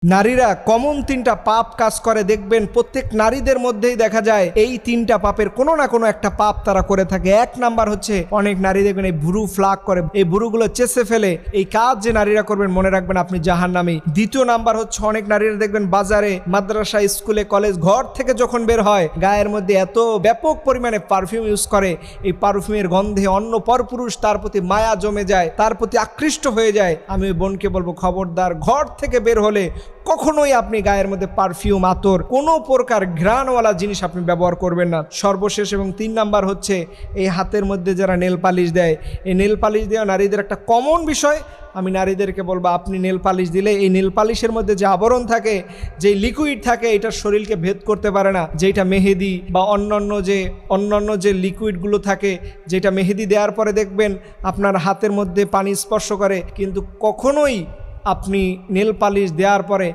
নারীরা কমন তিনটা পাপ কাজ করে দেখবেন, প্রত্যেক নারীদের মধ্যেই দেখা যায় এই তিনটা পাপের কোনো না কোনো একটা পাপ তারা করে থাকে। এক নাম্বার হচ্ছে, অনেক নারী দেখবেন এই ভুরু ফ্লাক করে, এই ভুরুগুলো চেষে ফেলে। এই কাজ যে নারীরা করবেন মনে রাখবেন আপনি জাহান্নামী। দ্বিতীয় নাম্বার হচ্ছে, অনেক নারীরা দেখবেন বাজারে, মাদ্রাসা, স্কুলে, কলেজ, ঘর থেকে যখন বের হয় গায়ের মধ্যে এত ব্যাপক পরিমাণে পারফিউম ইউজ করে, এই পারফিউমের গন্ধে অন্য পরপুরুষ তার প্রতি মায়া জমে যায়, তার প্রতি আকৃষ্ট হয়ে যায়। আমি ওই বোনকে বলবো, খবরদার, ঘর থেকে বের হলে কখনোই আপনি গায়ের মধ্যে পারফিউম, আতর, কোনো প্রকার ঘ্রাণওয়ালা জিনিস আপনি ব্যবহার করবেন না। সর্বশেষ এবং 3 নাম্বার হচ্ছে, এই হাতের মধ্যে যারা নেল পালিশ দেয়, এই নেল পালিশ দেওয়া নারীদের একটা কমন বিষয়। আমি নারীদেরকে বলবো, আপনি নেল পালিশ দিলে এই নেল পালিশের মধ্যে যে আবরণ থাকে, যে লিকুইড থাকে, এটার শরীরকে ভেদ করতে পারে না। যেটা মেহেদি বা অন্যান্য যে লিকুইডগুলো থাকে, যেটা মেহেদি দেওয়ার পরে দেখবেন আপনার হাতের মধ্যে পানি স্পর্শ করে, কিন্তু কখনোই আপনি নেল পালিশ দেওয়ার পরে